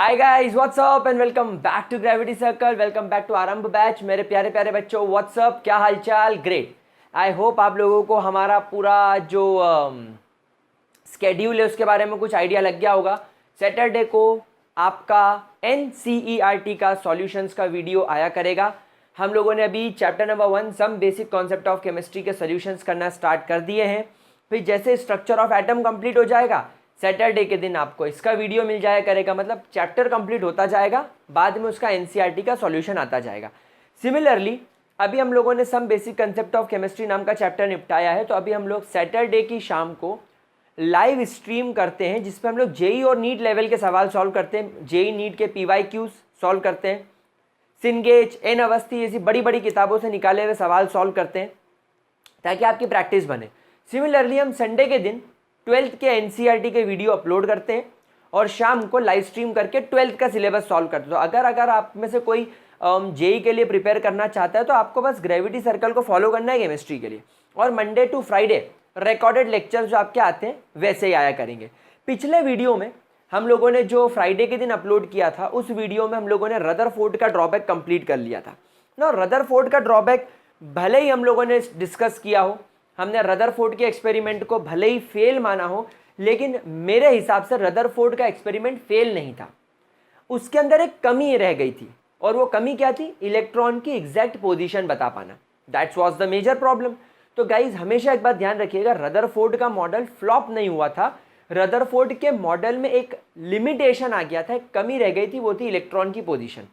Hi guys, what's up and welcome back to gravity circle. Welcome back to Aarambh batch. मेरे प्यारे प्यारे बच्चों, what's up, क्या हालचाल? ग्रेट। आई होप आप लोगों को हमारा पूरा जो स्केड्यूल है उसके बारे में कुछ आइडिया लग गया होगा। सैटरडे को आपका NCERT का सॉल्यूशंस का वीडियो आया करेगा। हम लोगों ने अभी chapter number 1 some basic concept of chemistry के सॉल्यूशंस करना स्टार्ट कर दिए हैं। फिर जैसे स्ट्रक्चर ऑफ एटम कंप्लीट हो जाएगा, सैटरडे के दिन आपको इसका वीडियो मिल जाया करेगा। मतलब चैप्टर कंप्लीट होता जाएगा, बाद में उसका NCERT का सॉल्यूशन आता जाएगा। सिमिलरली अभी हम लोगों ने some basic concept of chemistry नाम का चैप्टर निपटाया है, तो अभी हम लोग सैटरडे की शाम को लाइव स्ट्रीम करते हैं, जिसपे हम लोग जेई और नीट लेवल के सवाल सॉल्व करते हैं। जेई नीट के PYQs सॉल्व करते हैं, सिनगेज, एन अवस्थी जैसी बड़ी बड़ी किताबों से निकाले हुए सवाल सॉल्व करते हैं, ताकि आपकी प्रैक्टिस बने। सिमिलरली हम संडे के दिन 12th के NCERT के वीडियो अपलोड करते हैं और शाम को लाइव स्ट्रीम करके 12th का सिलेबस सॉल्व करते हैं। तो अगर आप में से कोई जेई के लिए प्रिपेयर करना चाहता है, तो आपको बस ग्रेविटी सर्कल को फॉलो करना है केमिस्ट्री के लिए। और Monday to Friday recorded lectures जो आपके आते हैं वैसे ही आया करेंगे। पिछले वीडियो में हम लोगों ने जो फ्राइडे के दिन अपलोड किया था, उस वीडियो में हम लोगों ने रदरफोर्ड का ड्रॉबैक कंप्लीट कर लिया था ना। रदरफोर्ड का ड्रॉबैक भले ही हम लोगों ने डिस्कस किया हो, हमने रदरफोर्ड के एक्सपेरिमेंट को भले ही फेल माना हो, लेकिन मेरे हिसाब से रदरफोर्ड का एक्सपेरिमेंट फेल नहीं था। उसके अंदर एक कमी रह गई थी, और वो कमी क्या थी? इलेक्ट्रॉन की एग्जैक्ट पोजीशन बता पाना। That's was the major problem. तो गाइज हमेशा एक बात ध्यान रखिएगा, रदरफोर्ड का मॉडल फ्लॉप नहीं हुआ था। रदरफोर्ड के मॉडल में एक लिमिटेशन आ गया था, एक कमी रह गई थी, वो थी इलेक्ट्रॉन की पोजीशन।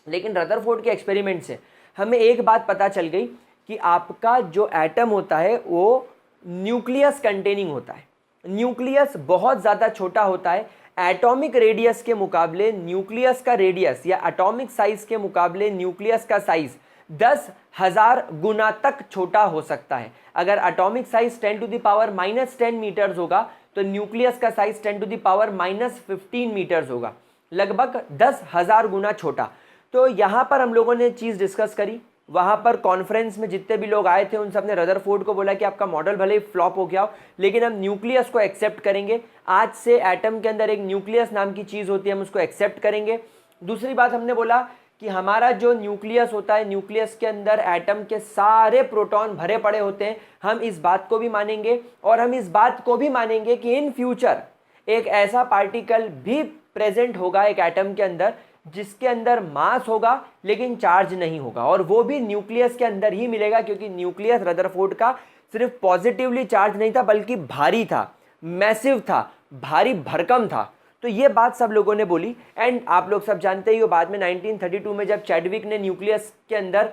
लेकिन रदरफोर्ड के एक्सपेरिमेंट से हमें एक बात पता चल गई कि आपका जो एटम होता है वो न्यूक्लियस कंटेनिंग होता है। न्यूक्लियस बहुत ज़्यादा छोटा होता है। एटॉमिक रेडियस के मुकाबले न्यूक्लियस का रेडियस, या एटॉमिक साइज के मुकाबले न्यूक्लियस का साइज 10,000 गुना तक छोटा हो सकता है। अगर atomic size 10 to the power -10 meters होगा, तो न्यूक्लियस का size 10 to the power -15 meters होगा, लगभग 10,000 गुना छोटा। तो यहाँ पर हम लोगों ने चीज़ डिस्कस करी। वहाँ पर कॉन्फ्रेंस में जितने भी लोग आए थे, उन सब ने रदरफोर्ड को बोला कि आपका मॉडल भले ही फ्लॉप हो गया हो, लेकिन हम न्यूक्लियस को एक्सेप्ट करेंगे। आज से एटम के अंदर एक न्यूक्लियस नाम की चीज़ होती है, हम उसको एक्सेप्ट करेंगे। दूसरी बात हमने बोला कि हमारा जो न्यूक्लियस होता है, न्यूक्लियस के अंदर एटम के सारे प्रोटॉन भरे पड़े होते हैं। हम इस बात को भी मानेंगे, और हम इस बात को भी मानेंगे कि इन फ्यूचर एक ऐसा पार्टिकल भी प्रेजेंट होगा एक एटम के अंदर, जिसके अंदर मास होगा लेकिन चार्ज नहीं होगा, और वो भी न्यूक्लियस के अंदर ही मिलेगा, क्योंकि न्यूक्लियस रदरफोर्ड का सिर्फ पॉजिटिवली चार्ज नहीं था, बल्कि भारी था, मैसिव था, भारी भरकम था। तो ये बात सब लोगों ने बोली। एंड आप लोग सब जानते ही हो, बाद में 1932 में जब चैडविक ने न्यूक्लियस के अंदर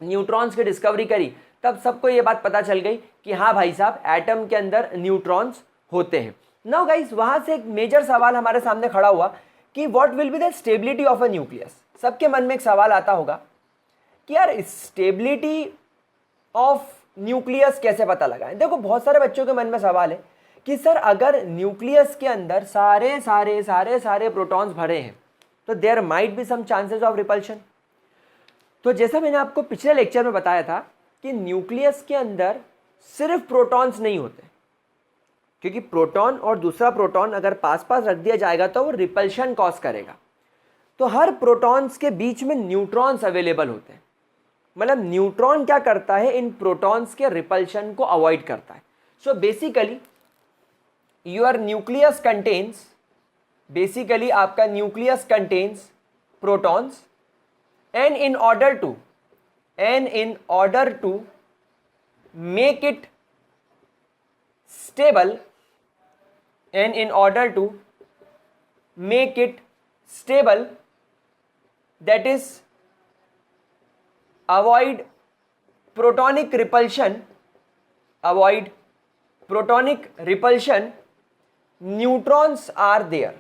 न्यूट्रॉन्स की डिस्कवरी करी, तब सबको ये बात पता चल गई कि हाँ भाई साहब, एटम के अंदर न्यूट्रॉन्स होते हैं। नाउ गाइस, वहां से एक मेजर सवाल हमारे सामने खड़ा हुआ कि what will be the stability of a nucleus. सबके मन में एक सवाल आता होगा कि यार स्टेबिलिटी ऑफ न्यूक्लियस कैसे पता लगाएं। देखो, बहुत सारे बच्चों के मन में सवाल है कि सर, अगर न्यूक्लियस के अंदर सारे सारे सारे सारे प्रोटॉन्स भरे हैं, तो there might be some chances of repulsion. तो जैसा मैंने आपको पिछले लेक्चर में बताया था कि न्यूक्लियस के अंदर सिर्फ प्रोटॉन्स नहीं होते, क्योंकि प्रोटॉन और दूसरा प्रोटॉन अगर पास पास रख दिया जाएगा तो वो रिपल्शन कॉज करेगा। तो हर प्रोटॉन्स के बीच में न्यूट्रॉन्स अवेलेबल होते हैं। मतलब न्यूट्रॉन क्या करता है? इन प्रोटॉन्स के रिपल्शन को अवॉइड करता है। So basically your nucleus contains, basically आपका nucleus contains protons, and in order to make it stable, and in order to make it stable, that is avoid protonic repulsion, neutrons are there,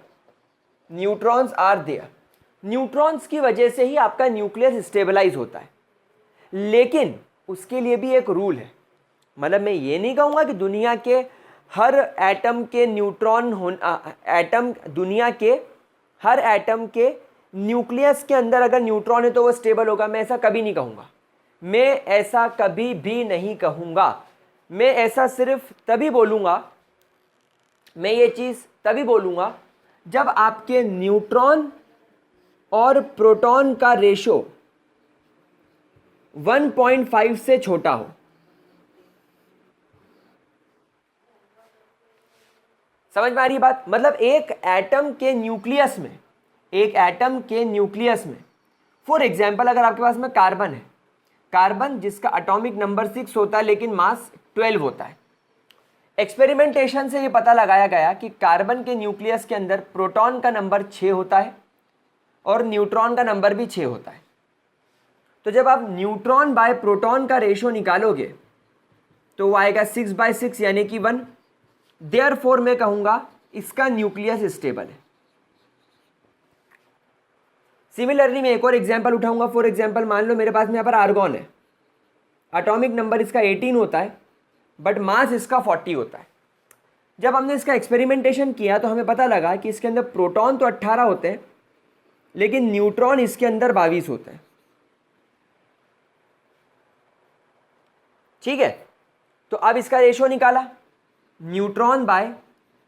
neutrons की वजह से ही आपका nucleus stabilise होता है। लेकिन उसके लिए भी एक रूल है। मतलब मैं ये नहीं कहूँगा कि दुनिया के हर एटम के दुनिया के हर एटम के न्यूक्लियस के अंदर अगर न्यूट्रॉन है तो वो स्टेबल होगा। मैं ऐसा कभी नहीं कहूँगा। मैं ऐसा कभी भी नहीं कहूँगा। मैं ऐसा सिर्फ तभी बोलूँगा, मैं ये चीज़ तभी बोलूँगा जब आपके न्यूट्रॉन और प्रोटॉन का रेशो 1.5 से छोटा हो। समझ में आ रही बात? मतलब एक एटम के न्यूक्लियस में फॉर एग्जाम्पल अगर आपके पास में कार्बन है, कार्बन जिसका एटॉमिक नंबर 6 होता है लेकिन मास 12 होता है। एक्सपेरिमेंटेशन से ये पता लगाया गया कि कार्बन के न्यूक्लियस के अंदर प्रोटॉन का नंबर 6 होता है और न्यूट्रॉन का नंबर भी 6 होता है। तो जब आप न्यूट्रॉन बाय प्रोटॉन का रेशो निकालोगे तो वो आएगा 6/6 यानी कि 1। देयरफॉर मैं कहूंगा इसका न्यूक्लियस स्टेबल है। सिमिलरली मैं एक और एग्जांपल उठाऊंगा। फॉर एग्जांपल मान लो मेरे पास में यहाँ पर आर्गॉन है, एटॉमिक नंबर इसका 18 होता है बट मास इसका 40 होता है। जब हमने इसका एक्सपेरिमेंटेशन किया तो हमें पता लगा कि इसके अंदर प्रोटॉन तो 18 होते हैं लेकिन न्यूट्रॉन इसके अंदर 22 होते हैं। ठीक है, तो अब इसका रेशो निकाला, न्यूट्रॉन बाय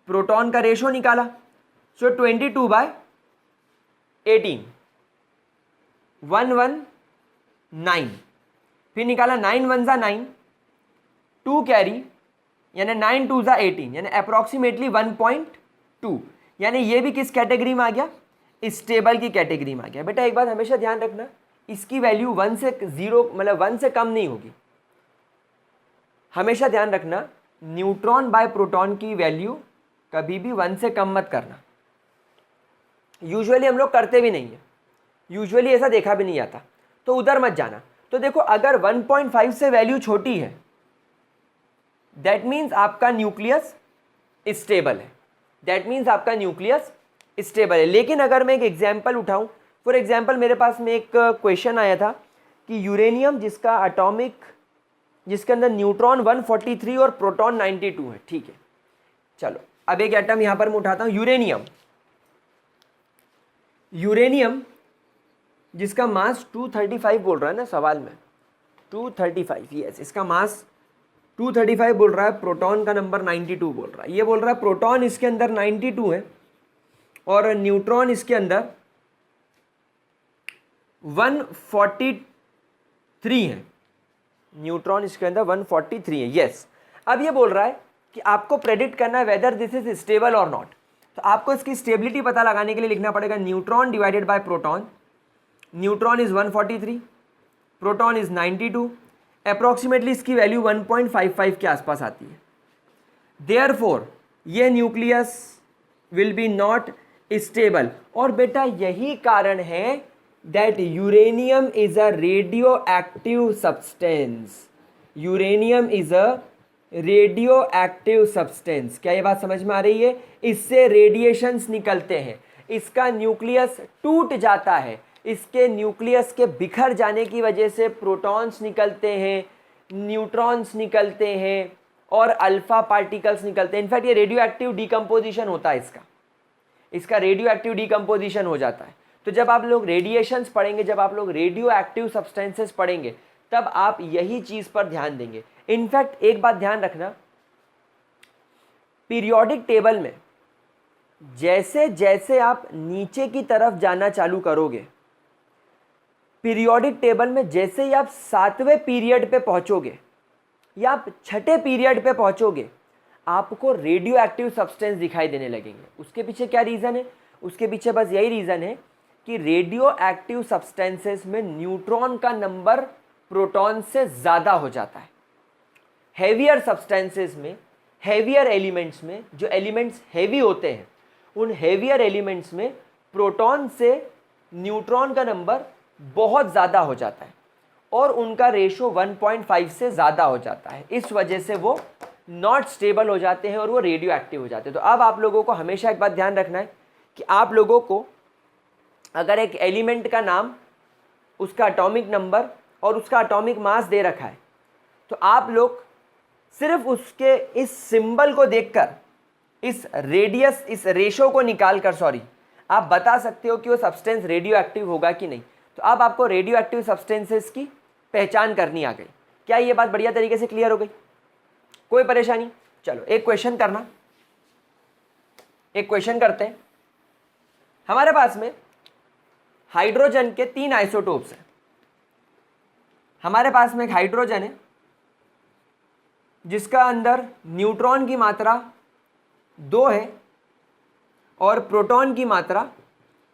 प्रोटॉन का रेशो निकाला, सो 22/18 119। फिर निकाला 9 1 जा 9, 2 कैरी यानी 9 2 जा 18 यानी अप्रॉक्सीमेटली 1.2। यानी ये भी किस कैटेगरी में आ गया? स्टेबल की कैटेगरी में आ गया। बेटा एक बात हमेशा ध्यान रखना, इसकी वैल्यू 1 से 0 मतलब 1 से कम नहीं होगी। हमेशा ध्यान रखना न्यूट्रॉन बाय प्रोटॉन की वैल्यू कभी भी 1 से कम मत करना। यूजुअली हम लोग करते भी नहीं है, यूजुअली ऐसा देखा भी नहीं आता, तो उधर मत जाना। तो देखो अगर 1.5 से वैल्यू छोटी है दैट मीन्स आपका न्यूक्लियस स्टेबल है, लेकिन अगर मैं एक एग्जांपल उठाऊं, फॉर एग्जांपल मेरे पास में एक क्वेश्चन आया था कि यूरेनियम जिसके अंदर न्यूट्रॉन 143 और प्रोटॉन 92 है। ठीक है, चलो अब एक एटम यहां पर मैं उठाता हूं, यूरेनियम जिसका मास 235 बोल रहा है ना सवाल में, 235, यस इसका मास 235 बोल रहा है, प्रोटॉन का नंबर 92 बोल रहा है। ये बोल रहा है प्रोटॉन इसके अंदर 92 है और न्यूट्रॉन इसके अंदर 143 है, न्यूट्रॉन इसके अंदर 143 है। यस, अब ये बोल रहा है कि आपको प्रेडिक्ट करना है वेदर दिस इज स्टेबल और नॉट। तो आपको इसकी स्टेबिलिटी पता लगाने के लिए लिखना पड़ेगा neutron divided by proton. Neutron is 143, proton is 92, approximately इसकी वैल्यू 1.55 के आसपास आती है। देयरफॉर ये nucleus will be not stable. और बेटा यही कारण है that uranium is a radio active substance. Uranium is a radio active substance. क्या ये बात समझ में आ रही है? इससे रेडिएशंस निकलते हैं, इसका न्यूक्लियस टूट जाता है, इसके न्यूक्लियस के बिखर जाने की वजह से प्रोटॉन्स निकलते हैं, न्यूट्रॉन्स निकलते हैं और अल्फा पार्टिकल्स निकलते हैं। इनफैक्ट ये रेडियो एक्टिव डिकम्पोजिशन होता है, इसका रेडियो एक्टिव डिकम्पोजिशन हो जाता है। तो जब आप लोग रेडिएशंस पढ़ेंगे, जब आप लोग रेडियो एक्टिव सब्सटेंसेस पढ़ेंगे तब आप यही चीज पर ध्यान देंगे। इनफैक्ट एक बात ध्यान रखना, पीरियोडिक टेबल में जैसे जैसे आप नीचे की तरफ जाना चालू करोगे, पीरियोडिक टेबल में जैसे ही आप 7वें पीरियड पे पहुंचोगे या आप 6ठे पीरियड पे पहुंचोगे आपको रेडियो एक्टिव सब्सटेंस दिखाई देने लगेंगे। उसके पीछे क्या रीज़न है? उसके पीछे बस यही रीज़न है कि रेडियो एक्टिव सब्सटेंसेस में न्यूट्रॉन का नंबर प्रोटॉन से ज़्यादा हो जाता है। हेवियर सब्सटेंसेस में, हेवियर एलिमेंट्स में, जो एलिमेंट्स हेवी होते हैं उन हेवियर एलिमेंट्स में प्रोटॉन से न्यूट्रॉन का नंबर बहुत ज़्यादा हो जाता है और उनका रेशो 1.5 से ज़्यादा हो जाता है। इस वजह से वो नॉट स्टेबल हो जाते हैं और वो रेडियो एक्टिव हो जाते हैं। तो अब आप लोगों को हमेशा एक बात ध्यान रखना है कि आप लोगों को अगर एक एलिमेंट का नाम, उसका एटॉमिक नंबर और उसका एटॉमिक मास दे रखा है तो आप लोग सिर्फ उसके इस सिंबल को देखकर, इस रेडियस, इस रेशो को निकालकर आप बता सकते हो कि वो सब्सटेंस रेडियो एक्टिव होगा कि नहीं। तो अब आपको रेडियो एक्टिव सब्सटेंसेस की पहचान करनी आ गई। क्या ये बात बढ़िया तरीके से क्लियर हो गई? कोई परेशानी? चलो एक क्वेश्चन करते हैं। हमारे पास में हाइड्रोजन के 3 आइसोटोप्स हैं। हमारे पास में एक हाइड्रोजन है जिसका अंदर न्यूट्रॉन की मात्रा 2 है और प्रोटॉन की मात्रा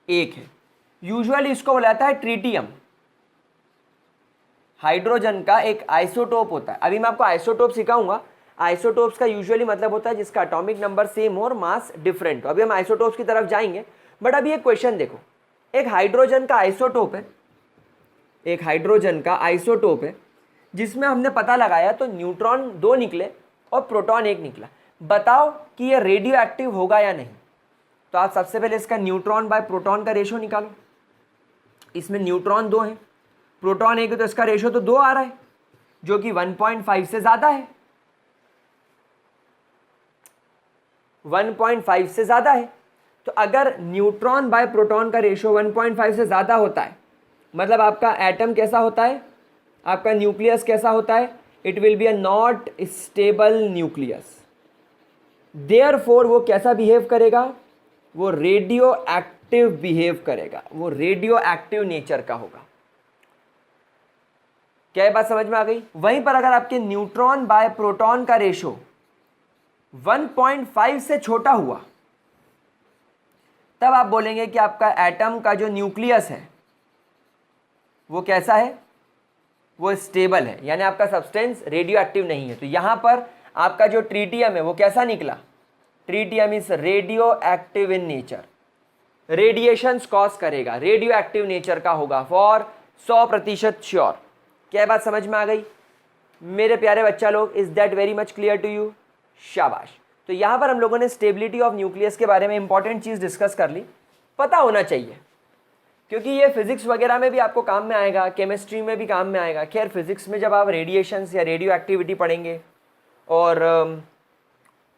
1 है। यूजुअली इसको बोला जाता है ट्रिटियम। हाइड्रोजन का एक आइसोटोप होता है, अभी मैं आपको आइसोटोप सिखाऊंगा। आइसोटोप्स का यूजुअली मतलब होता है जिसका एटॉमिक नंबर सेम हो और मास डिफरेंट हो। अभी हम आइसोटोप्स की तरफ जाएंगे, बट अभी एक क्वेश्चन देखो। एक हाइड्रोजन का आइसोटोप है, एक हाइड्रोजन का आइसोटोप है जिसमें हमने पता लगाया तो न्यूट्रॉन 2 निकले और प्रोटॉन 1 निकला। बताओ कि ये रेडियो एक्टिव होगा या नहीं। तो आप सबसे पहले इसका न्यूट्रॉन बाय प्रोटॉन का रेशो निकालो। इसमें न्यूट्रॉन 2 है, प्रोटॉन 1 है, तो इसका रेशो तो 2 आ रहा है जो कि 1.5 से ज़्यादा है। 1.5 से ज़्यादा है, तो अगर न्यूट्रॉन बाय प्रोटॉन का रेशो 1.5 से ज़्यादा होता है, मतलब आपका एटम कैसा होता है, आपका न्यूक्लियस कैसा होता है, it will be a not stable nucleus. Therefore वो कैसा बिहेव करेगा, वो रेडियो एक्टिव बिहेव करेगा, वो रेडियो एक्टिव नेचर का होगा। क्या ये बात समझ में आ गई। वहीं पर अगर आपके न्यूट्रॉन बाय प्रोटॉन का रेशो 1.5 से छोटा हुआ, तब आप बोलेंगे कि आपका एटम का जो न्यूक्लियस है वो कैसा है, वो स्टेबल है, यानी आपका सब्सटेंस रेडियो एक्टिव नहीं है। तो यहां पर आपका जो ट्रिटियम है वो कैसा निकला, tritium is radio active in nature, radiations cause करेगा, रेडियो एक्टिव नेचर का होगा फॉर 100% श्योर। क्या बात समझ में आ गई मेरे प्यारे बच्चा लोग। Is that very much clear to you. शाबाश। तो यहां पर हम लोगों ने स्टेबिलिटी ऑफ न्यूक्लियस के बारे में इंपॉर्टेंट चीज डिस्कस कर ली। पता होना चाहिए क्योंकि ये फिजिक्स वगैरह में भी आपको काम में आएगा, केमिस्ट्री में भी काम में आएगा। खैर फिजिक्स में जब आप रेडिएशंस या रेडियो एक्टिविटी पढ़ेंगे और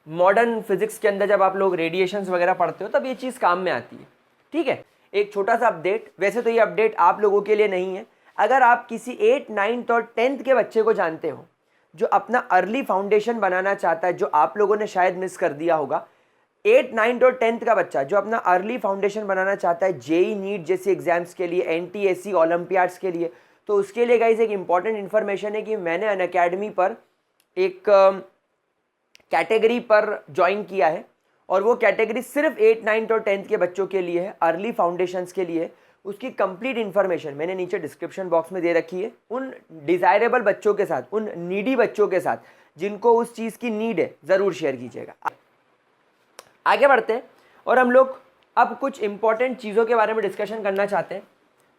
मॉडर्न फिजिक्स के अंदर जब आप लोग रेडिएशंस वगैरह पढ़ते हो तब ये चीज़ काम में आती है। ठीक है, एक छोटा सा अपडेट, वैसे तो ये अपडेट आप लोगों के लिए नहीं है। अगर आप किसी 8, 9 और 10th के बच्चे को जानते हो जो अपना अर्ली फाउंडेशन बनाना चाहता है, जो आप लोगों ने शायद मिस कर दिया होगा, 8, 9 और 10th का बच्चा जो अपना अर्ली फाउंडेशन बनाना चाहता है जेई नीट जैसे एग्जाम्स के लिए, एनटीएससी ओलंपियाड्स के लिए, तो उसके लिए गाइस एक इंपॉर्टेंट इन्फॉर्मेशन है कि मैंने अनअकैडमी पर एक कैटेगरी पर ज्वाइन किया है और वो कैटेगरी सिर्फ 8, 9 और 10th के बच्चों के लिए है, अर्ली फाउंडेशंस के लिए। उसकी कंप्लीट इन्फॉर्मेशन मैंने नीचे डिस्क्रिप्शन बॉक्स में दे रखी है। उन डिज़ायरेबल बच्चों के साथ, उन नीडी बच्चों के साथ जिनको उस चीज़ की नीड है, ज़रूर शेयर कीजिएगा। आगे बढ़ते हैं और हम लोग अब कुछ इंपॉर्टेंट चीज़ों के बारे में डिस्कशन करना चाहते हैं।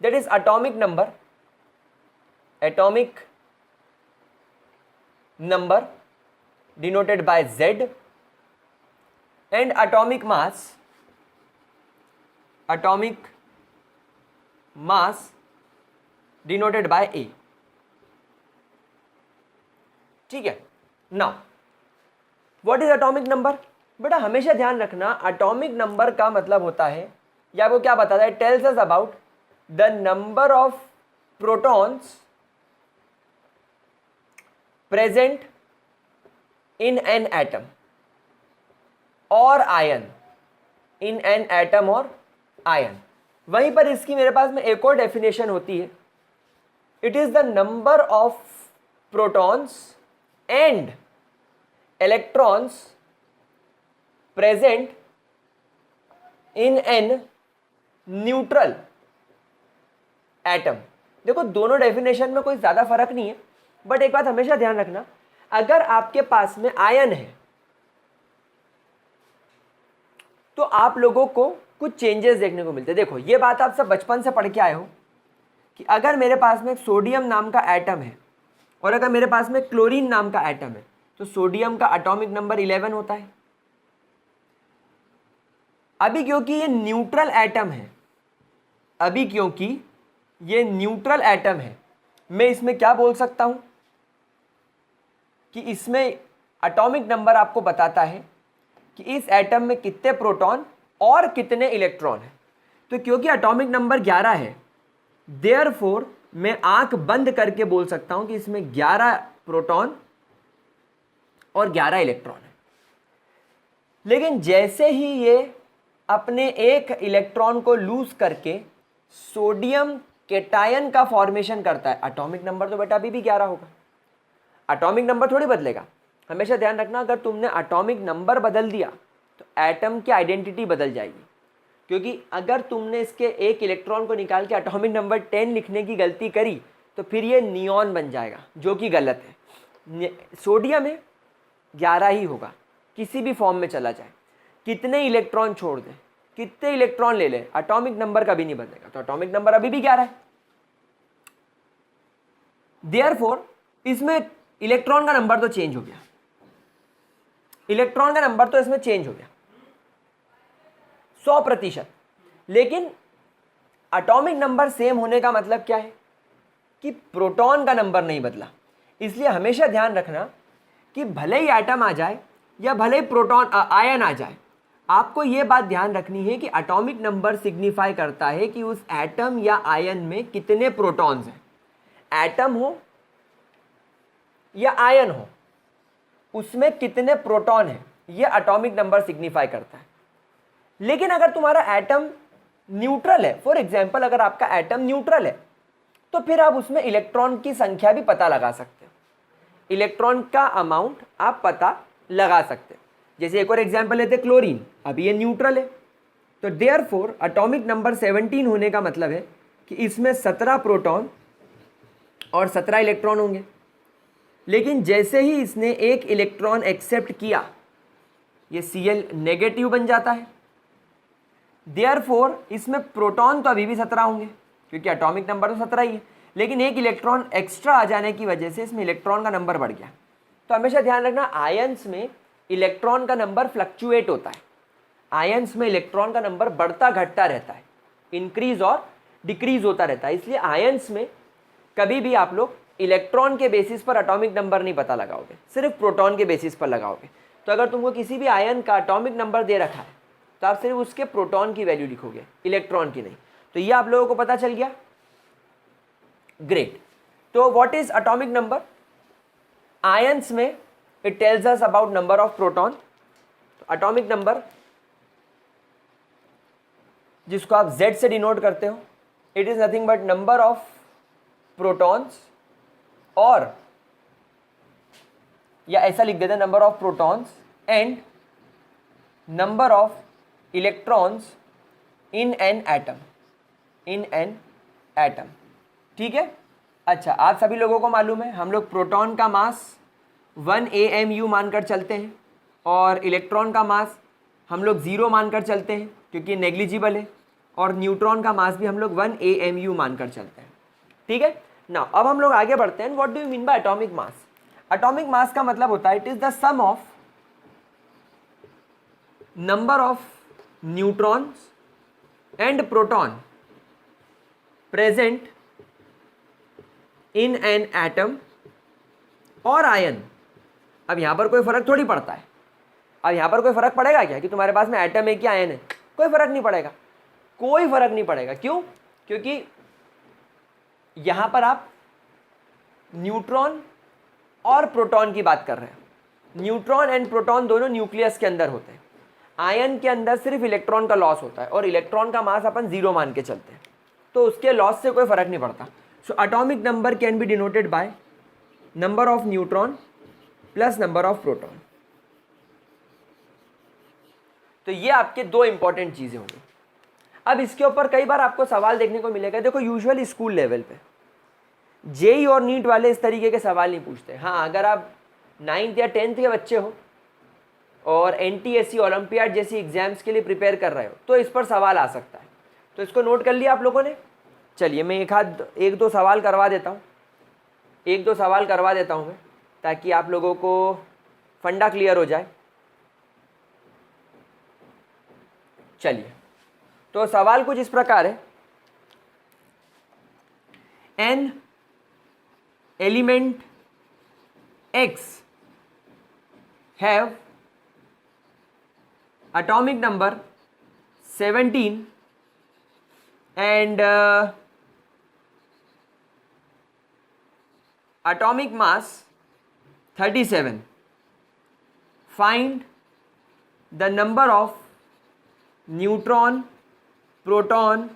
That is atomic number, atomic number denoted by Z and atomic mass denoted by A। ठीक है, now what is atomic number. बेटा हमेशा ध्यान रखना, एटॉमिक नंबर का मतलब होता है, या वो क्या बताता है, tales us about the number of protons present in an atom or ion, in an atom or ion। वहीं पर इसकी मेरे पास में एक और डेफिनेशन होती है, it is the number of protons and electrons present in N neutral atom. देखो दोनों डेफिनेशन में कोई ज्यादा फर्क नहीं है, बट एक बात हमेशा ध्यान रखना, अगर आपके पास में आयन है तो आप लोगों को कुछ चेंजेस देखने को मिलते हैं। देखो ये बात आप सब बचपन से पढ़ के आए हो कि अगर मेरे पास में सोडियम नाम का एटम है और अगर मेरे पास में क्लोरीन नाम का एटम है तो सोडियम का एटॉमिक नंबर 11 होता है। अभी क्योंकि ये न्यूट्रल एटम है, अभी क्योंकि ये न्यूट्रल एटम है, मैं इसमें क्या बोल सकता हूं कि इसमें एटॉमिक नंबर आपको बताता है कि इस एटम में कितने प्रोटॉन और कितने इलेक्ट्रॉन हैं। तो क्योंकि एटॉमिक नंबर 11 है, देयरफॉर मैं आंख बंद करके बोल सकता हूं कि इसमें 11 प्रोटॉन और 11 इलेक्ट्रॉन है। लेकिन जैसे ही ये अपने एक इलेक्ट्रॉन को लूज करके सोडियम केटायन का फॉर्मेशन करता है। एटॉमिक नंबर तो बेटा अभी भी 11 होगा, एटॉमिक नंबर थोड़ी बदलेगा। हमेशा ध्यान रखना, अगर तुमने एटॉमिक नंबर बदल दिया तो एटम की आइडेंटिटी बदल जाएगी, क्योंकि अगर तुमने इसके एक इलेक्ट्रॉन को निकाल के एटॉमिक नंबर 10 लिखने की गलती करी तो फिर ये नियॉन बन जाएगा, जो कि गलत है। सोडियम में 11 ही होगा, किसी भी फॉर्म में चला जाए, कितने इलेक्ट्रॉन छोड़ दे, कितने इलेक्ट्रॉन ले ले, एटॉमिक नंबर कभी नहीं बदलेगा। तो एटॉमिक नंबर अभी भी 11 है। देयरफॉर इसमें इलेक्ट्रॉन का नंबर तो चेंज हो गया, इलेक्ट्रॉन का नंबर तो इसमें चेंज हो गया 100%। लेकिन एटॉमिक नंबर सेम होने का मतलब क्या है कि प्रोटॉन का नंबर नहीं बदला। इसलिए हमेशा ध्यान रखना कि भले ही एटम आ जाए या भले ही प्रोटॉन आयन आ जाए, आपको यह बात ध्यान रखनी है कि एटॉमिक नंबर सिग्निफाई करता है कि उस एटम या आयन में कितने प्रोटॉन्स हैं। एटम हो या आयन हो, उसमें कितने प्रोटॉन हैं, यह एटॉमिक नंबर सिग्निफाई करता है। लेकिन अगर तुम्हारा एटम न्यूट्रल है, फॉर एग्जाम्पल अगर आपका एटम न्यूट्रल है, तो फिर आप उसमें इलेक्ट्रॉन की संख्या भी पता लगा सकते हो, इलेक्ट्रॉन का अमाउंट आप पता लगा सकते हो। जैसे एक और एग्जाम्पल लेते क्लोरीन, अभी ये न्यूट्रल है, तो देयरफॉर एटॉमिक नंबर 17 होने का मतलब है कि इसमें 17 प्रोटॉन और 17 इलेक्ट्रॉन होंगे। लेकिन जैसे ही इसने एक इलेक्ट्रॉन एक्सेप्ट किया, ये Cl नेगेटिव बन जाता है। देयरफॉर इसमें प्रोटॉन तो अभी भी 17 होंगे, क्योंकि एटॉमिक नंबर तो 17 ही है, लेकिन एक इलेक्ट्रॉन एक्स्ट्रा आ जाने की वजह से इसमें इलेक्ट्रॉन का नंबर बढ़ गया। तो हमेशा ध्यान रखना, आयंस में इलेक्ट्रॉन का नंबर फ्लक्चुएट होता है, आयंस में इलेक्ट्रॉन का नंबर बढ़ता घटता रहता है, इंक्रीज और डिक्रीज होता रहता है। इसलिए आयंस में कभी भी आप लोग इलेक्ट्रॉन के बेसिस पर एटॉमिक नंबर नहीं पता लगाओगे, सिर्फ प्रोटॉन के बेसिस पर लगाओगे। तो अगर तुमको किसी भी आयन का एटॉमिक नंबर दे रखा है तो आप सिर्फ उसके प्रोटॉन की वैल्यू लिखोगे, इलेक्ट्रॉन की नहीं। तो ये आप लोगों को पता चल गया, ग्रेट। तो व्हाट इज एटॉमिक नंबर? आयंस में it tells us about number of proton. Atomic number जिसको आप Z से डिनोट करते हो, it is nothing but number of protons, और या ऐसा लिख देते हैं, number of protons and number of electrons in an atom, in an atom. ठीक है। अच्छा, आप सभी लोगों को मालूम है हम लोग प्रोटॉन का मास 1 AMU मानकर चलते हैं, और इलेक्ट्रॉन का मास हम लोग 0 मानकर चलते हैं क्योंकि नेग्लिजिबल है, और न्यूट्रॉन का मास भी हम लोग 1 AMU मानकर चलते हैं। ठीक है ना। अब हम लोग आगे बढ़ते हैं। What do you mean by atomic mass? Atomic mass का मतलब होता है it is the sum of number of neutrons and proton present in an atom or ion. अब यहां पर कोई फर्क थोड़ी पड़ता है। अब यहां पर कोई फर्क पड़ेगा क्या कि तुम्हारे पास में एटम है कि आयन है? कोई फर्क नहीं पड़ेगा, कोई फर्क नहीं पड़ेगा। क्यों? क्योंकि यहां पर आप न्यूट्रॉन और प्रोटॉन की बात कर रहे हैं। न्यूट्रॉन एंड प्रोटॉन दोनों न्यूक्लियस के अंदर होते हैं। आयन के अंदर सिर्फ इलेक्ट्रॉन का लॉस होता है, और इलेक्ट्रॉन का मास अपन 0 मान के चलते हैं, तो उसके लॉस से कोई फर्क नहीं पड़ता। So atomic number can be denoted by number of neutron plus number of proton. तो ये आपके दो इंपॉर्टेंट चीजें होंगी। अब इसके ऊपर कई बार आपको सवाल देखने को मिलेगा। देखो, यूजुअली स्कूल लेवल पे जेई और नीट वाले इस तरीके के सवाल नहीं पूछते। हाँ, अगर आप 9th या 10th के बच्चे हो और NTSC ओलंपियाड जैसी एग्जाम्स के लिए प्रिपेयर कर रहे हो तो इस पर सवाल आ सकता है। तो इसको नोट कर लिया आप लोगों ने? चलिए मैं एक दो सवाल करवा देता हूँ, एक दो सवाल करवा देता हूँ मैं, ताकि आप लोगों को फंडा क्लियर हो जाए। चलिए, तो सवाल कुछ इस प्रकार है। An element X have atomic number 17 and atomic mass 37. Find the number of neutron, proton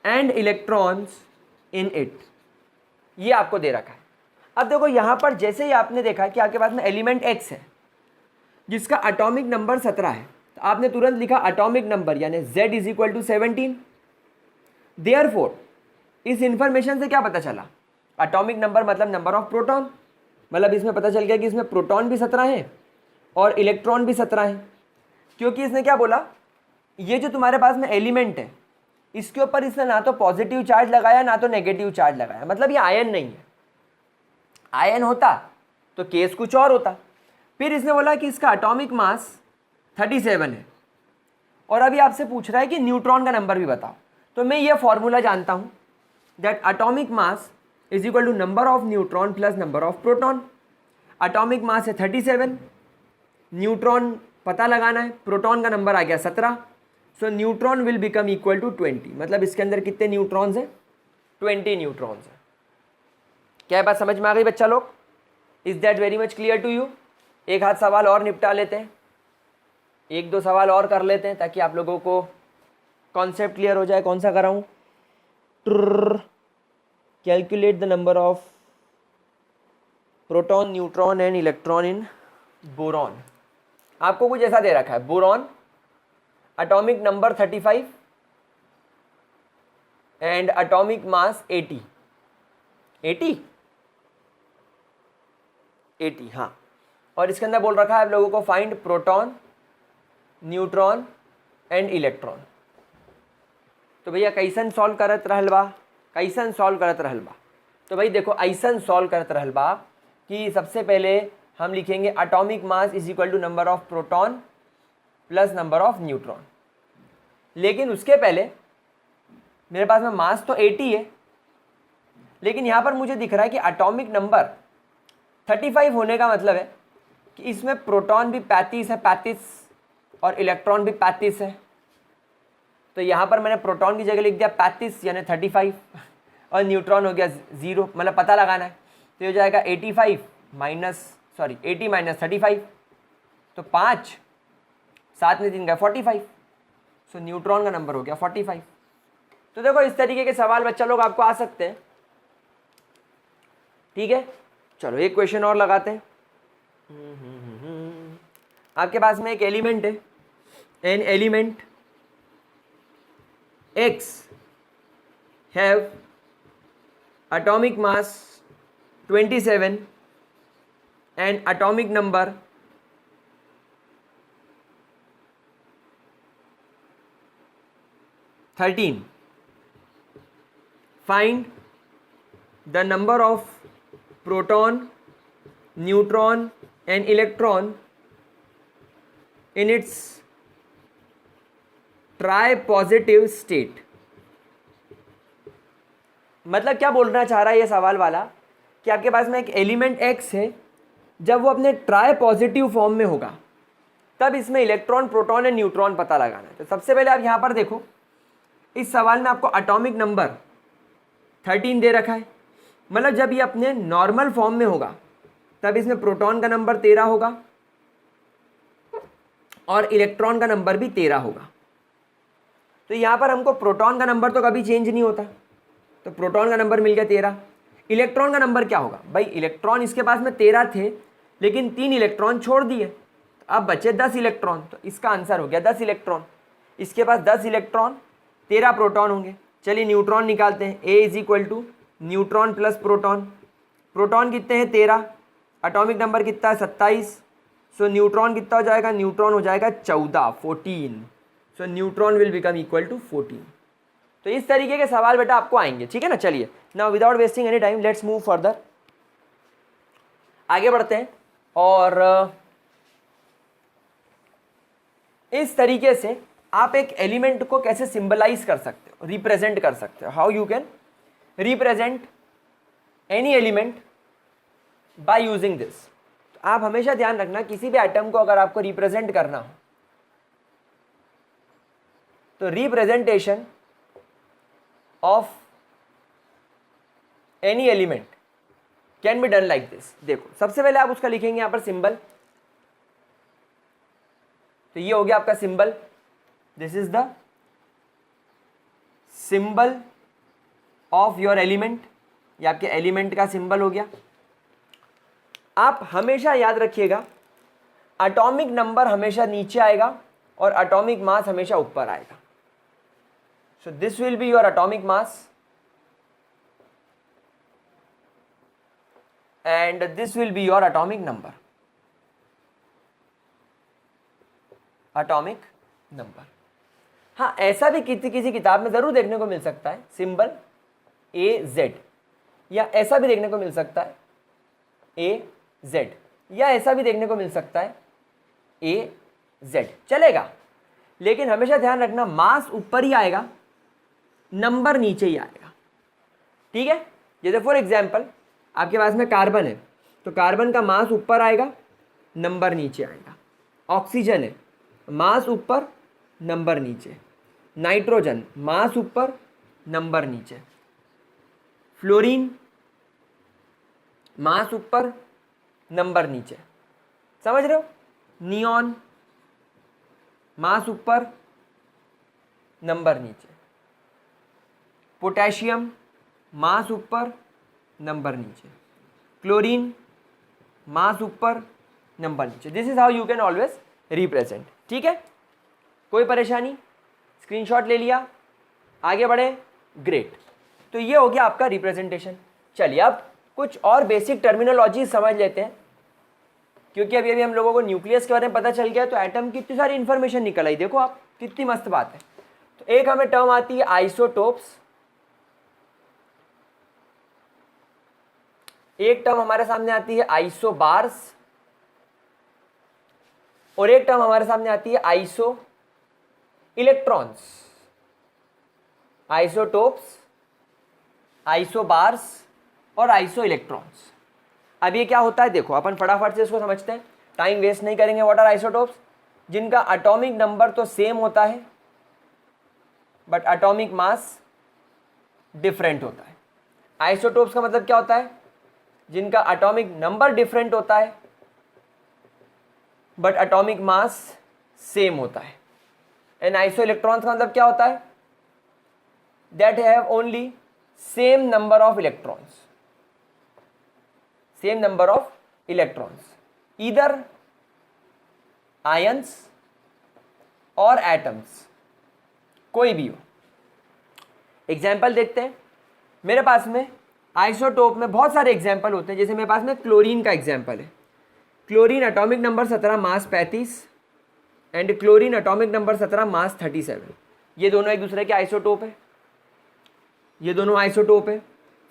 and electrons in it, ये आपको दे रखा है। अब देखो यहाँ पर जैसे ही आपने देखा कि आपके पास में एलिमेंट एक्स है जिसका एटॉमिक नंबर 17 है, तो आपने तुरंत लिखा एटॉमिक नंबर यानी Z is equal to 17। Therefore इस इंफॉर्मेशन से क्या पता चला, एटॉमिक नंबर मतलब नंबर ऑफ प्रोटॉन, मतलब इसमें पता चल गया कि इसमें प्रोटॉन भी 17 है और इलेक्ट्रॉन भी 17 है, क्योंकि इसने क्या बोला, ये जो तुम्हारे पास में एलिमेंट है इसके ऊपर इसने ना तो पॉजिटिव चार्ज लगाया ना तो नेगेटिव चार्ज लगाया, मतलब ये आयन नहीं है। आयन होता तो केस कुछ और होता। फिर इसने बोला कि इसका एटॉमिक मास 37 है और अभी आपसे पूछ रहा है कि न्यूट्रॉन का नंबर भी बताओ। तो मैं ये फॉर्मूला जानता हूँ that atomic mass is equal to number of neutron plus number of proton. Atomic mass है 37, न्यूट्रॉन पता लगाना है, प्रोटॉन का नंबर आ गया 17, so neutron will become equal to 20, मतलब इसके अंदर कितने न्यूट्रॉन्स हैं, 20 न्यूट्रॉन्स हैं। क्या बात समझ में आ गई बच्चा लोग? Is that very much clear to you? एक हाथ सवाल और निपटा लेते हैं, एक दो सवाल और कर लेते हैं ताकि आप लोगों को कॉन्सेप्ट क्लियर हो जाए। कौन सा कराऊं? Calculate the number of proton, neutron and electron in boron. आपको कुछ ऐसा दे रखा है, boron atomic number 35 and atomic mass 80, हाँ, और इसके अंदर बोल रखा है आप लोगों को find proton, neutron and electron. तो भैया कैसन सॉल्व करत रहल बा, कैसन सॉल्व करत रहल बा? तो भाई देखो ऐसन सॉल्व करत रहल बा कि सबसे पहले हम लिखेंगे atomic mass is equal to number of proton plus number of neutron. लेकिन उसके पहले मेरे पास में मास तो 80 है, लेकिन यहाँ पर मुझे दिख रहा है कि एटॉमिक नंबर 35 होने का मतलब है कि इसमें प्रोटॉन भी 35 है, 35, और इलेक्ट्रॉन भी 35 है। तो यहाँ पर मैंने प्रोटॉन की जगह लिख दिया 35 यानी 35 और न्यूट्रॉन हो गया 0, मतलब पता लगाना है। तो हो जाएगा 80 माइनस 35, तो 5 7 में 3 गया 45, सो न्यूट्रॉन का नंबर हो गया 45। तो देखो इस तरीके के सवाल बच्चा लोग आपको आ सकते हैं, ठीक है। चलो एक क्वेश्चन और लगाते हैं। आपके पास में एक एलिमेंट है, an element X have atomic mass 27 and atomic number 13. Find the number of proton, neutron and electron in its try positive state. मतलब क्या बोलना चाह रहा है ये सवाल वाला कि आपके पास में एक एलिमेंट X है, जब वो अपने ट्राई पॉजिटिव फॉर्म में होगा तब इसमें इलेक्ट्रॉन, प्रोटॉन एंड न्यूट्रॉन पता लगाना है। तो सबसे पहले आप यहाँ पर देखो, इस सवाल में आपको एटॉमिक नंबर 13 दे रखा है, मतलब जब ये अपने नॉर्मल फॉर्म में होगा तब इसमें प्रोटॉन का नंबर 13 होगा और इलेक्ट्रॉन का नंबर भी 13 होगा। तो यहाँ पर हमको प्रोटॉन का नंबर तो कभी चेंज नहीं होता, तो प्रोटॉन का नंबर मिल गया 13। इलेक्ट्रॉन का नंबर क्या होगा भाई? इलेक्ट्रॉन इसके पास में 13 थे लेकिन 3 इलेक्ट्रॉन छोड़ दिए, तो अब बचे 10 इलेक्ट्रॉन, तो इसका आंसर हो गया 10 इलेक्ट्रॉन। इसके पास 10 इलेक्ट्रॉन 13 प्रोटॉन होंगे। चलिए न्यूट्रॉन निकालते हैं। A is equal to neutron plus proton. Proton कितने हैं? 13, एटॉमिक नंबर कितना है? 27, सो न्यूट्रॉन कितना हो जाएगा? न्यूट्रॉन हो जाएगा 14, so neutron will become equal to 14। तो इस तरीके के सवाल बेटा आपको आएंगे, ठीक है ना। चलिए now without wasting any time let's move further, आगे बढ़ते हैं। और इस तरीके से आप एक एलिमेंट को कैसे सिंबलाइज कर सकते हो, रिप्रेजेंट कर सकते हो, how you can represent any element by using this. आप हमेशा ध्यान रखना, किसी भी एटम को अगर आपको रिप्रेजेंट करना हो तो representation of any element can be done like this. देखो सबसे पहले आप उसका लिखेंगे यहाँ पर सिंबल, तो ये हो गया आपका symbol. This is the symbol of your element, ये आपके एलिमेंट का सिंबल हो गया। आप हमेशा याद रखिएगा एटॉमिक नंबर हमेशा नीचे आएगा और एटॉमिक मास हमेशा ऊपर आएगा। So this will be your atomic mass and this will be your atomic number, atomic number। हाँ, ऐसा भी किसी किताब में ज़रूर देखने को मिल सकता है सिंबल AZ, या ऐसा भी देखने को मिल सकता है AZ, या ऐसा भी देखने को मिल सकता है AZ, चलेगा। लेकिन हमेशा ध्यान रखना मास ऊपर ही आएगा, नंबर नीचे ही आएगा, ठीक है। जैसे फॉर एग्जाम्पल आपके पास में कार्बन है तो कार्बन का मास ऊपर आएगा, नंबर नीचे आएगा। ऑक्सीजन है, मास ऊपर नंबर नीचे। नाइट्रोजन मास ऊपर नंबर नीचे। फ्लोरीन मास ऊपर नंबर नीचे, समझ रहे हो। नियॉन मास ऊपर नंबर नीचे। पोटेशियम मास ऊपर नंबर नीचे। क्लोरीन मास ऊपर नंबर नीचे। This is how you can always represent, ठीक है। कोई परेशानी, स्क्रीनशॉट ले लिया, आगे बढ़े, ग्रेट। तो ये हो गया आपका रिप्रेजेंटेशन। चलिए अब कुछ और बेसिक टर्मिनोलॉजी समझ लेते हैं, क्योंकि अभी अभी हम लोगों को न्यूक्लियस के बारे में पता चल गया तो एटम की इतनी सारी इंफॉर्मेशन निकल आई। देखो आप कितनी मस्त बात है। तो एक हमें टर्म आती है आइसोटोप्स, एक टर्म हमारे सामने आती है आइसोबार्स, और एक टर्म हमारे सामने आती है आइसो इलेक्ट्रॉन्स। आइसोटोप्स, आइसोबार्स और आइसो इलेक्ट्रॉन्स। अब ये क्या होता है देखो, अपन फटाफट से इसको समझते हैं, टाइम वेस्ट नहीं करेंगे। What are isotopes? जिनका एटॉमिक नंबर तो सेम होता है बट एटॉमिक मास डिफरेंट होता है। आइसोटोप्स का मतलब क्या होता है? जिनका एटॉमिक नंबर डिफरेंट होता है बट एटॉमिक मास सेम होता है। एंड आइसो इलेक्ट्रॉन्स का मतलब क्या होता है? That have only same number of electrons, same number of electrons, either ions और एटम्स, कोई भी हो। एग्जाम्पल देखते हैं। मेरे पास में आइसोटोप में बहुत सारे एग्जाम्पल होते हैं। जैसे मेरे पास में क्लोरीन का एग्जाम्पल है। Chlorine atomic number 17, mass 35, and chlorine atomic number 17, मास 37। ये दोनों एक दूसरे के आइसोटोप है, ये दोनों आइसोटोप है।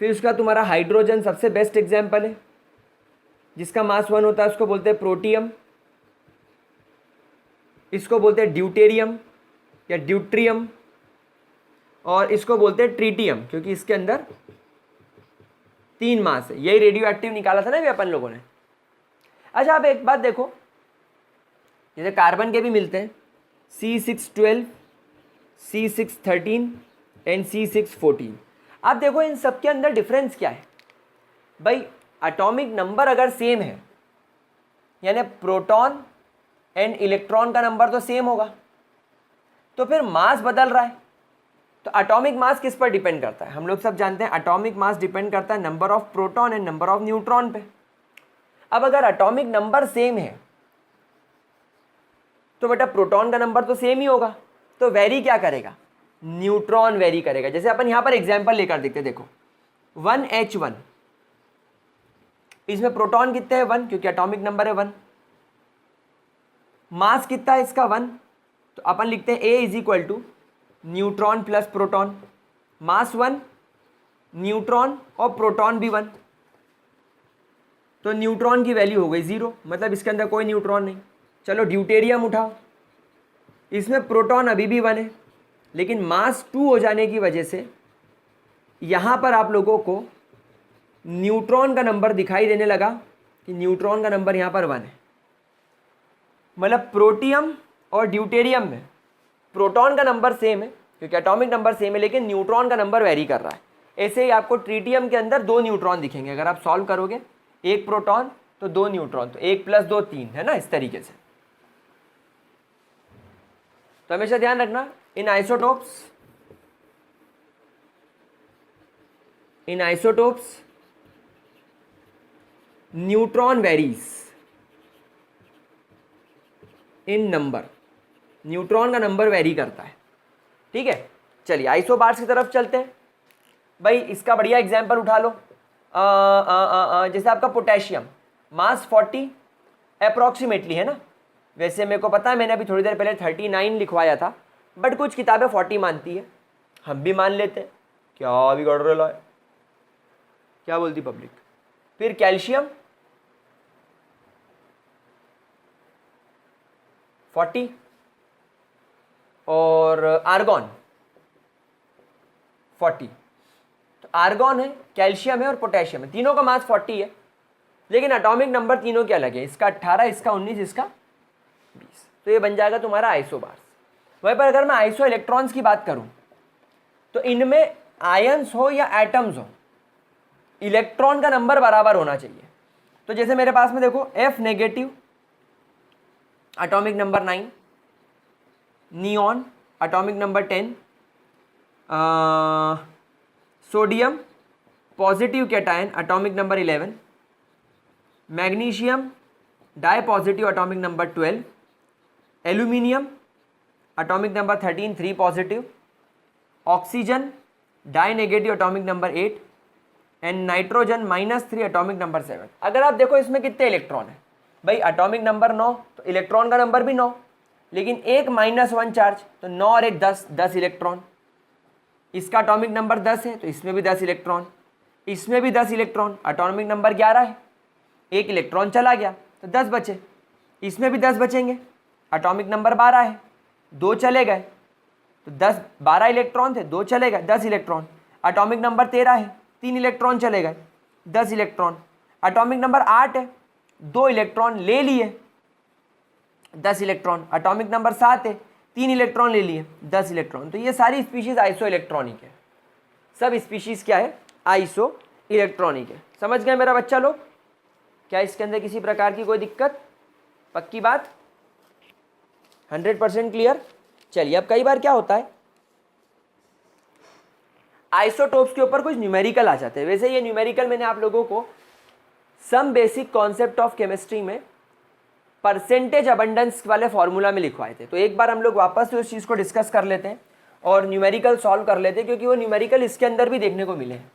फिर उसका तुम्हारा हाइड्रोजन सबसे बेस्ट एग्जाम्पल है, जिसका मास 1 होता है, उसको बोलते हैं प्रोटियम, इसको बोलते हैं ड्यूटेरियम या ड्यूट्रियम, और इसको बोलते हैं ट्रीटियम, क्योंकि इसके अंदर 3 मास है। यही रेडियो एक्टिव निकाला था ना भी अपन लोगों ने। अच्छा, आप एक बात देखो, जैसे कार्बन के भी मिलते हैं C612, C613 एंड C614। आप देखो इन सब के अंदर डिफरेंस क्या है भाई? एटॉमिक नंबर अगर सेम है, यानी प्रोटॉन एंड इलेक्ट्रॉन का नंबर तो सेम होगा, तो फिर मास बदल रहा है। तो एटॉमिक मास किस पर डिपेंड करता है? हम लोग सब जानते हैं एटॉमिक मास डिपेंड करता है number of proton and number of neutron पे। अब अगर एटॉमिक नंबर सेम है तो बेटा प्रोटॉन का नंबर तो सेम ही होगा, तो वेरी क्या करेगा? न्यूट्रॉन वेरी करेगा। जैसे अपन यहां पर एग्जांपल लेकर देखते हैं। देखो 1H1, इसमें प्रोटॉन कितने हैं? 1, क्योंकि एटॉमिक नंबर है 1। मास कितना है इसका? 1। तो अपन लिखते हैं A is equal to neutron plus proton. Mass 1, neutron और प्रोटॉन भी 1, तो न्यूट्रॉन की वैल्यू हो गई 0, मतलब इसके अंदर कोई न्यूट्रॉन नहीं। चलो ड्यूटेरियम उठाओ, इसमें प्रोटॉन अभी भी 1 है, लेकिन मास 2 हो जाने की वजह से यहाँ पर आप लोगों को न्यूट्रॉन का नंबर दिखाई देने लगा कि न्यूट्रॉन का नंबर यहाँ पर 1 है। मतलब प्रोटियम और ड्यूटेरियम में प्रोटॉन का नंबर सेम है क्योंकि एटॉमिक नंबर सेम है, लेकिन न्यूट्रॉन का नंबर वेरी कर रहा है। ऐसे ही आपको ट्रीटियम के अंदर 2 न्यूट्रॉन दिखेंगे। अगर आप सॉल्व करोगे, 1 प्रोटॉन तो 2 न्यूट्रॉन, तो 1 + 2 3 है ना, इस तरीके से। तो हमेशा ध्यान रखना, in isotopes neutron varies in number, neutron का नंबर वेरी करता है। ठीक है, चलिए आइसोबार्स की तरफ चलते हैं। भाई इसका बढ़िया एग्जांपल उठा लो, जैसे आपका पोटेशियम, मास 40 अप्रॉक्सीमेटली है ना। वैसे मेरे को पता है, मैंने अभी थोड़ी देर पहले 39 लिखवाया था, बट कुछ किताबें 40 मानती है, हम भी मान लेते हैं। क्या बिगड़ रहा है, क्या बोलती पब्लिक। फिर कैल्शियम 40 और आर्गॉन 40। तो आर्गॉन है, कैल्शियम है और पोटेशियम है, तीनों का मास 40 है, लेकिन एटॉमिक नंबर तीनों के अलग है, इसका 18, इसका 19, इसका 20। तो ये बन जाएगा तुम्हारा आइसोबार्स। वहीं पर अगर मैं आइसो इलेक्ट्रॉन्स की बात करूं तो इनमें आयंस हो या एटम्स हो, इलेक्ट्रॉन का नंबर बराबर होना चाहिए। तो जैसे मेरे पास में देखो F negative atomic number 9, neon atomic number 10, sodium positive cation atomic number 11, magnesium di positive atomic number 12, aluminium atomic number 13 3 positive, oxygen di negative atomic number 8 and nitrogen -3 atomic number 7। अगर आप देखो इसमें कितने इलेक्ट्रॉन है, भाई atomic number 9 तो electron का number भी 9, लेकिन एक -1 चार्ज, तो 9 और 1 10 इलेक्ट्रॉन। इसका एटॉमिक नंबर 10 है तो इसमें भी 10 इलेक्ट्रॉन, इसमें भी 10 इलेक्ट्रॉन, एटॉमिक नंबर 11 है, एक इलेक्ट्रॉन चला गया तो 10 बचे, इसमें भी 10 बचेंगे, एटॉमिक नंबर 12 है, 2 चले गए तो 10 12 इलेक्ट्रॉन थे, 2 चले गए 10 इलेक्ट्रॉन। एटॉमिक नंबर 13 है, 3 इलेक्ट्रॉन चले गए 10 इलेक्ट्रॉन। एटॉमिक नंबर 8 है, 2 इलेक्ट्रॉन ले लिए 10 इलेक्ट्रॉन। एटॉमिक नंबर 7 है, 3 इलेक्ट्रॉन ले लिए 10 इलेक्ट्रॉन। तो ये सारी स्पीशीज आइसो इलेक्ट्रॉनिक है, सब स्पीशीज क्या है, आइसो इलेक्ट्रॉनिक है। समझ गए मेरा बच्चा लोग, क्या इसके अंदर किसी प्रकार की कोई दिक्कत, पक्की बात, 100% क्लियर। चलिए अब कई बार क्या होता है, आइसोटोप्स के ऊपर कुछ न्यूमेरिकल आ जाते हैं। वैसे ये न्यूमेरिकल मैंने आप लोगों को some basic concept of chemistry में परसेंटेज अबंडेंस वाले फॉर्मूला में लिखवाए थे, तो एक बार हम लोग वापस से उस चीज़ को डिस्कस कर लेते हैं और न्यूमेरिकल सॉल्व कर लेते हैं, क्योंकि वो न्यूमेरिकल इसके अंदर भी देखने को मिले हैं।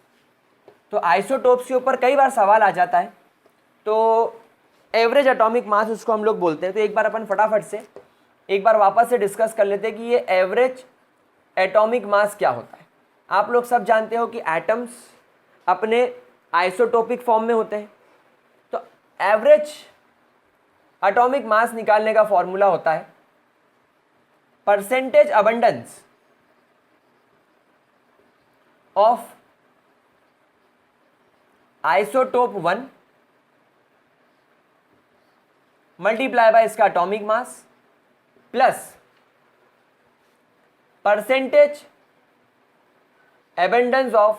तो आइसोटोप्स के ऊपर कई बार सवाल आ जाता है, तो एवरेज एटॉमिक मास उसको हम लोग बोलते हैं। तो एक बार अपन फटाफट से एक बार वापस से डिस्कस कर लेते हैं कि ये एवरेज एटॉमिक मास क्या होता है। आप लोग सब जानते हो कि एटम्स अपने आइसोटोपिक फॉर्म में होते हैं, तो एवरेज एटॉमिक मास निकालने का फॉर्मूला होता है percentage abundance of isotope 1 multiply by इसका atomic mass plus percentage abundance of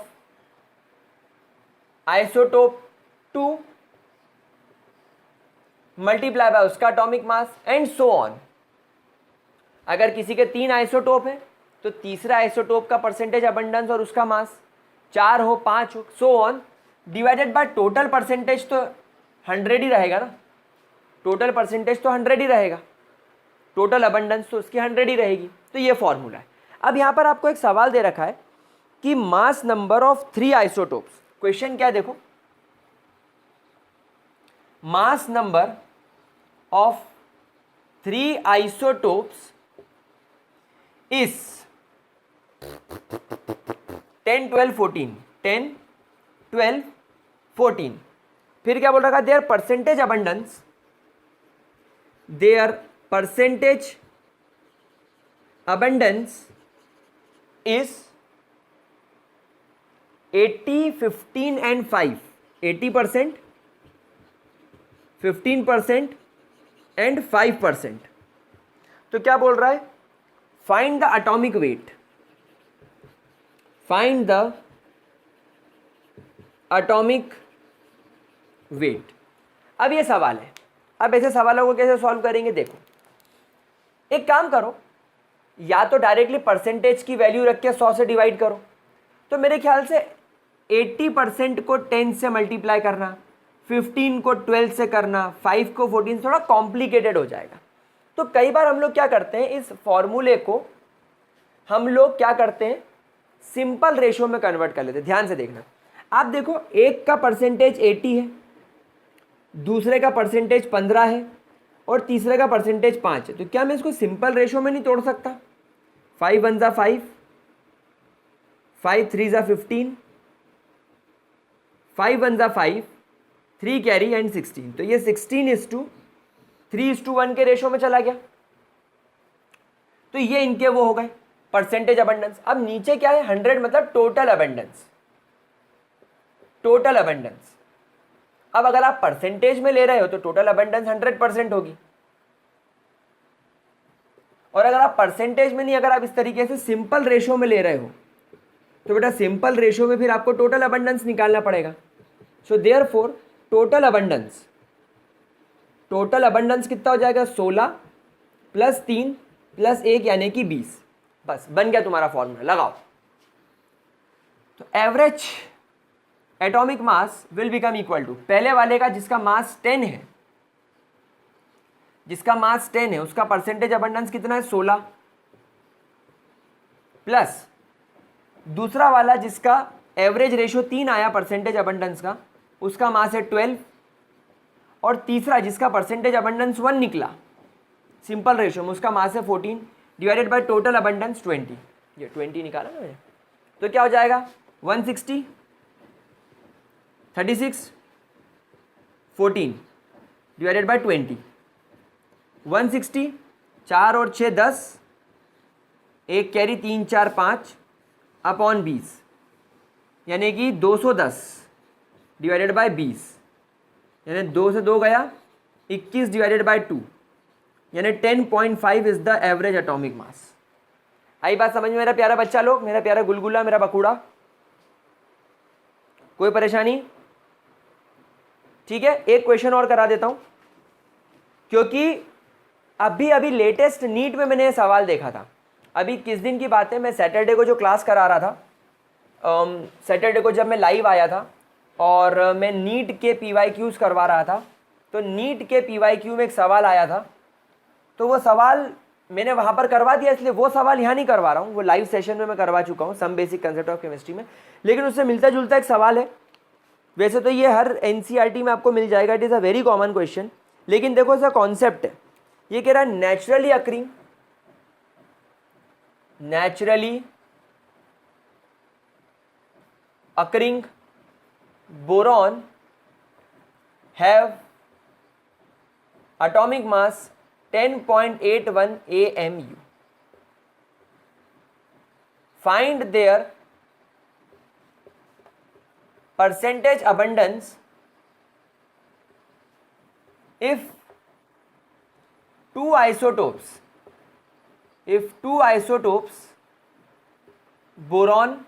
isotope 2 multiply by उसका atomic mass and so on. अगर किसी के 3 आइसोटोप है तो तीसरा आइसोटोप का परसेंटेज अबंडेंस और उसका मास 4 हो 5 हो so on, divided by total percentage तो 100 ही रहेगा ना, टोटल परसेंटेज तो 100 ही रहेगा, टोटल अबंडेंस तो उसकी 100 ही रहेगी। तो ये फॉर्मूला है। अब यहाँ पर आपको एक सवाल दे रखा है कि mass number of 3 isotopes, question क्या है देखो, mass number of 3 isotopes is 10 12 14, 10 12 14। फिर क्या बोल रखा है, their percentage abundance, their percentage abundance is 80 15 and 5, 80%, 15% and 5%। तो क्या बोल रहा है, find the atomic weight, find the atomic weight. अब ये सवाल है, अब ऐसे सवालों को कैसे सॉल्व करेंगे, देखो एक काम करो, या तो डायरेक्टली परसेंटेज की वैल्यू रख के 100 से डिवाइड करो। तो मेरे ख्याल से 80% को 10 से मल्टीप्लाई करना, 15 को 12 से करना, 5 को 14 थोड़ा कॉम्प्लिकेटेड हो जाएगा। तो कई बार हम लोग क्या करते हैं, इस फॉर्मूले को हम लोग क्या करते हैं, सिंपल रेशियो में कन्वर्ट कर लेते हैं। ध्यान से देखना, आप देखो एक का परसेंटेज 80 है, दूसरे का परसेंटेज 15 है और तीसरे का परसेंटेज 5 है। तो क्या मैं इसको सिंपल रेशियो में नहीं तोड़ सकता? 5 1 ज़ा 5, 5 3 ज़ा 15, 5 1 ज़ा 5, 3 कैरी एंड 16। तो ये 16:3:1 के रेशियो में चला गया। तो ये इनके वो हो गए परसेंटेज अबंडेंस। अब नीचे क्या है, 100 मतलब टोटल अबंडेंस। टोटल अबंडेंस, अब अगर आप परसेंटेज में ले रहे हो तो टोटल अबंडेंस 100% होगी, और अगर आप परसेंटेज में नहीं, अगर आप इस तरीके से सिंपल रेशियो में ले रहे हो तो बेटा सिंपल रेशियो में फिर आपको टोटल अबंडेंस निकालना पड़ेगा। सो देयरफॉर टोटल अबंडेंस कितना हो जाएगा, 16 + 3 + 1 यानी कि 20। बस बन गया तुम्हारा फॉर्मूला, लगाओ। तो average atomic mass will become equal to, पहले वाले का जिसका मास 10 है, उसका परसेंटेज अबंडेंस कितना है, 16, प्लस दूसरा वाला जिसका एवरेज रेशियो 3 आया परसेंटेज अबंडेंस का, उसका मास है 12, और तीसरा जिसका परसेंटेज अबंडेंस 1 निकला सिंपल रेशियो में, उसका मास है 14 डिवाइडेड बाय टोटल अबंडेंस 20। ये 20 निकाला ना मैंने, तो क्या हो जाएगा, 160, 36, 14 डिवाइडेड बाय 20। 160, 4 और 6 10, 1 कैरी 3 4 5 अपॉन 20, यानी कि 210 डिवाइडेड बाय 20, यानी 2 से 2 गया, 21 डिवाइडेड बाय 2, यानी 10.5 is the average atomic mass. आई बात समझ में मेरा प्यारा बच्चा लोग, मेरा प्यारा गुलगुला, मेरा बकुड़ा? कोई परेशानी? ठीक है, एक क्वेश्चन और करा देता हूं, क्योंकि अभी लेटेस्ट नीट में मैंने सवाल देखा था। अभी किस दिन की बात है, मैं सैटरडे को जो क्लास करा रहा था, सैटरडे को जब मैं लाइव आया था और मैं नीट के PYQs करवा रहा था, तो नीट के PYQ में एक सवाल आया था, तो वो सवाल मैंने वहाँ पर करवा दिया, इसलिए वो सवाल यहाँ नहीं करवा रहा हूँ, वो लाइव सेशन में मैं करवा चुका हूँ some basic concept of chemistry में, लेकिन उससे मिलता जुलता एक सवाल है। वैसे तो ये हर NCERT में आपको मिल जाएगा, it is a very common question, लेकिन देखो इसका कॉन्सेप्ट है, ये कह रहा है naturally occurring boron have atomic mass 10.81 AMU. Find their percentage abundance if two isotopes boron,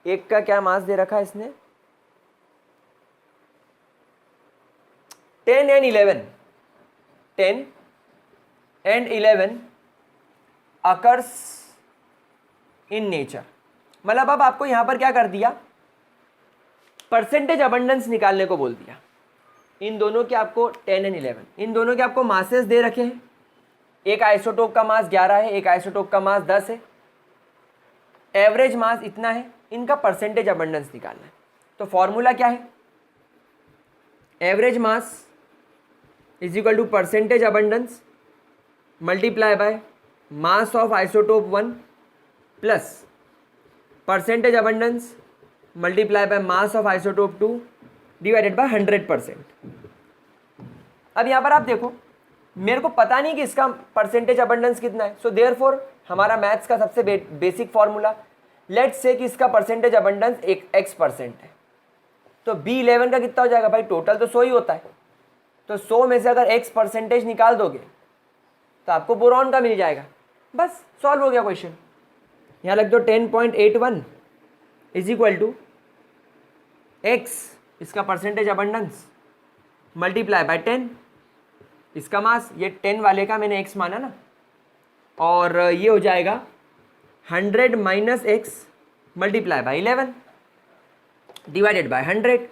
एक का क्या मास दे रखा है इसने, 10 and 11 occurs in nature। मतलब अब आपको यहां पर क्या कर दिया, परसेंटेज अबंडेंस निकालने को बोल दिया। इन दोनों के आपको 10 and 11, इन दोनों के आपको मासेस दे रखे हैं, एक आइसोटोप का मास 11 है, एक आइसोटोप का मास 10 है, एवरेज मास इतना है, इनका परसेंटेज अबंडेंस निकालना है। तो फॉर्मूला क्या है, average mass is equal to percentage abundance multiply by mass of isotope 1 plus percentage abundance multiply by mass of isotope 2 divided by 100%। अब यहाँ पर आप देखो, मेरे को पता नहीं कि इसका परसेंटेज अबंडेंस कितना है, सो देयरफॉर हमारा मैथ्स का सबसे बेसिक फॉर्मूला, लेट्स से कि इसका परसेंटेज अबंडेंस x% है, तो B11 का कितना हो जाएगा भाई, टोटल तो 100 ही होता है, तो 100 में से अगर x% निकाल दोगे तो आपको बोरॉन का मिल जाएगा। बस सॉल्व हो गया क्वेश्चन। यहाँ लग दो 10.81 इज इक्वल टू x, इसका परसेंटेज अबंडेंस मल्टीप्लाई बाय 10, इसका मास, ये 10 वाले का मैंने x माना ना, और ये हो जाएगा 100 minus x multiply by 11 divided by 100।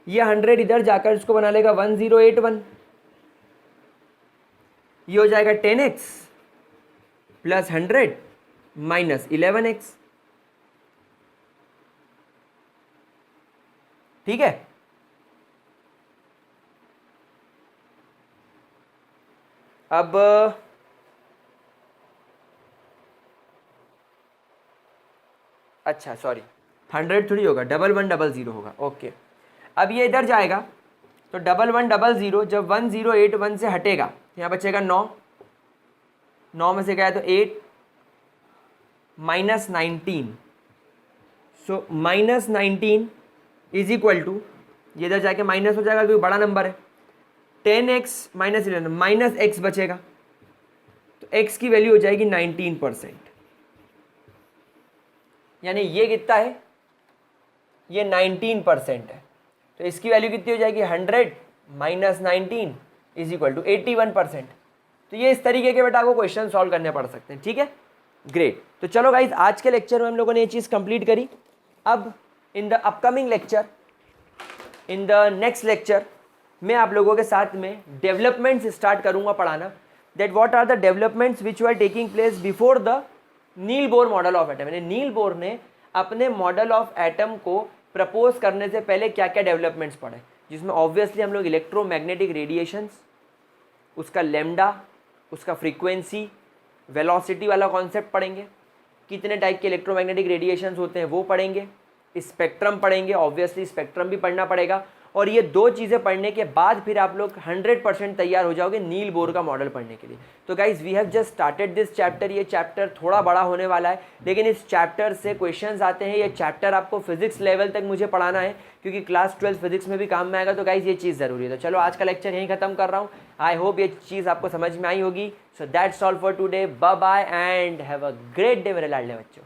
ये 100 इधर जाकर इसको बना लेगा 1081। ये हो जाएगा 10x प्लस 100 माइनस 11x। ठीक है, अब अच्छा सॉरी 100 थोड़ी होगा, 1100 होगा। ओके, अब ये इधर जाएगा तो 1100 जब 1081 से हटेगा यहाँ बचेगा 9, 9 में से गया तो 8 minus 19, so minus 19 is equal to, ये इधर जाके माइनस हो जाएगा क्योंकि बड़ा नंबर है, 10x माइनस 11 माइनस x बचेगा, तो x की वैल्यू हो जाएगी 19%। यानी ये कितना है, ये 19% है, तो इसकी वैल्यू कितनी हो जाएगी 100 माइनस 19 इज इक्वल टू 81%। तो ये इस तरीके के बेटा आपको क्वेश्चन सॉल्व करने पड़ सकते हैं। ठीक है, ग्रेट। तो चलो गाइज, आज के लेक्चर में हम लोगों ने ये चीज़ कंप्लीट करी। अब in the upcoming lecture, in the next lecture मैं आप लोगों के साथ में डेवलपमेंट्स स्टार्ट करूंगा पढ़ाना, that what are the developments which were taking place before the Niels Bohr model of atom. यानी नील बोर ने अपने मॉडल ऑफ एटम को प्रपोज करने से पहले क्या क्या डेवलपमेंट्स पढ़े, जिसमें ऑब्वियसली हम लोग इलेक्ट्रोमैग्नेटिक रेडिएशंस, उसका लेमडा, उसका फ्रीक्वेंसी, वेलोसिटी वाला कॉन्सेप्ट पढ़ेंगे, कितने टाइप के इलेक्ट्रोमैग्नेटिक रेडिएशंस होते हैं वो पढ़ेंगे, स्पेक्ट्रम पढ़ेंगे, ऑब्वियसली स्पेक्ट्रम भी पढ़ना पड़ेगा। और ये दो चीज़ें पढ़ने के बाद फिर आप लोग 100% तैयार हो जाओगे नील बोर का मॉडल पढ़ने के लिए। तो guys we have just started this chapter. ये चैप्टर थोड़ा बड़ा होने वाला है, लेकिन इस चैप्टर से क्वेश्चंस आते हैं। ये चैप्टर आपको फिजिक्स लेवल तक मुझे पढ़ाना है, क्योंकि क्लास 12 फिजिक्स में भी काम में आएगा। तो गाइज ये चीज़ ज़रूरी है। तो चलो आज का लेक्चर यहीं खत्म कर रहा हूँ। आई होप ये चीज़ आपको समझ में आई होगी। So that's all for today. Bye bye and have a great day मेरे लाडले बच्चों।